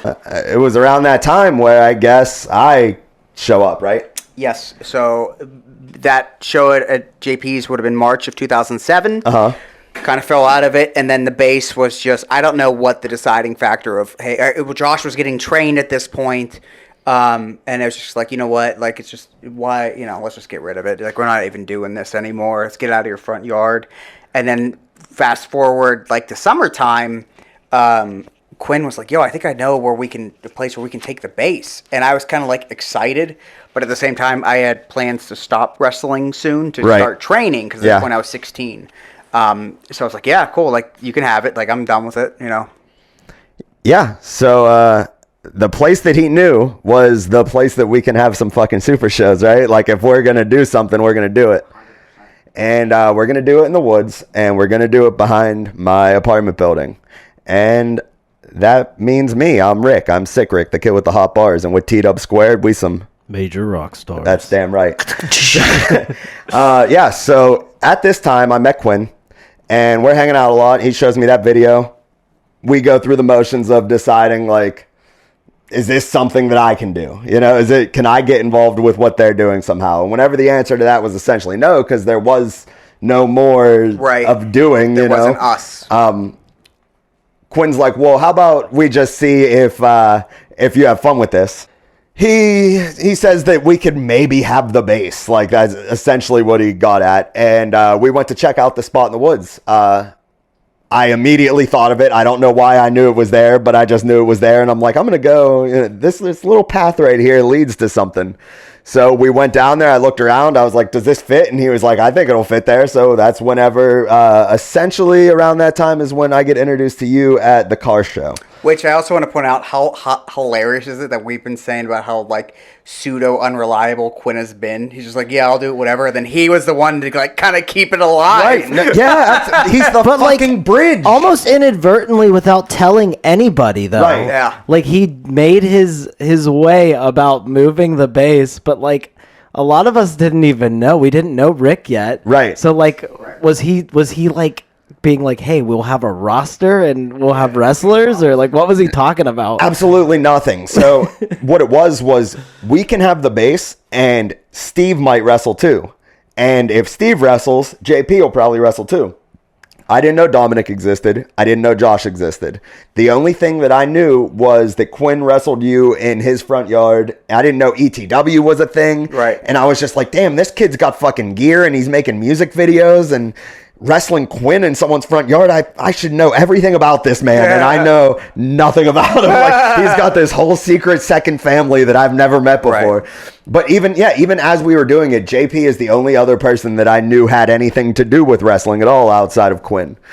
It was around that time where I guess I show up, right? Yes. So that show at JP's would have been March of 2007. Kind of fell out of it, and then the base was just, I don't know what the deciding factor of, hey, Josh was getting trained at this point, and it was just like, you know what, like, it's just, why, let's just get rid of it. Like, we're not even doing this anymore. Let's get it out of your front yard. And then fast forward, like, the summertime, Quinn was like, yo, I think I know the place where we can take the base. And I was kind of, like, excited, but at the same time, I had plans to stop wrestling soon to start training, because that's when I was 16. So I was like, yeah, cool. Like, you can have it. Like, I'm done with it, Yeah. So, the place that he knew was the place that we can have some fucking super shows, right? Like, if we're going to do something, we're going to do it. And, we're going to do it in the woods, and we're going to do it behind my apartment building. And that means me. I'm Rick. I'm Sick Rick, the kid with the hot bars. And with T-Dub squared, we some major rock stars. That's damn right. Yeah. So at this time I met Quinn, and we're hanging out a lot. He shows me that video. We go through the motions of deciding, like, is this something that I can do? Can I get involved with what they're doing somehow? And whenever the answer to that was essentially no, because there was no more of doing, There wasn't us. Quinn's like, well, how about we just see if you have fun with this? He says that we could maybe have the base. Like, that's essentially what he got at. And we went to check out the spot in the woods. I immediately thought of it. I don't know why I knew it was there, but I just knew it was there. And I'm like, I'm going to go. This little path right here leads to something. So we went down there. I looked around. I was like, does this fit? And he was like, I think it'll fit there. So that's whenever, essentially around that time is when I get introduced to you at the car show. Which I also want to point out, how hilarious is it that we've been saying about how, like, pseudo unreliable Quinn has been. He's just like, yeah, I'll do it, whatever. And then he was the one to, like, kind of keep it alive. Right. Yeah, he's the fucking bridge. Almost inadvertently, without telling anybody, though. Right. Yeah. Like, he made his way about moving the base, but, like, a lot of us didn't even know. We didn't know Rick yet. Right. So, like, was he like being like, hey, we'll have a roster and we'll have wrestlers, or like, what was he talking about? Absolutely nothing. So what it was we can have the base, and Steve might wrestle too. And if Steve wrestles, JP will probably wrestle too. I didn't know Dominic existed. I didn't know Josh existed. The only thing that I knew was that Quinn wrestled you in his front yard. I didn't know ETW was a thing. Right. And I was just like, damn, this kid's got fucking gear, and he's making music videos and wrestling Quinn in someone's front yard. I should know everything about this man, and I know nothing about him. Like, he's got this whole secret second family that I've never met before. Right. But even as we were doing it, JP is the only other person that I knew had anything to do with wrestling at all outside of Quinn.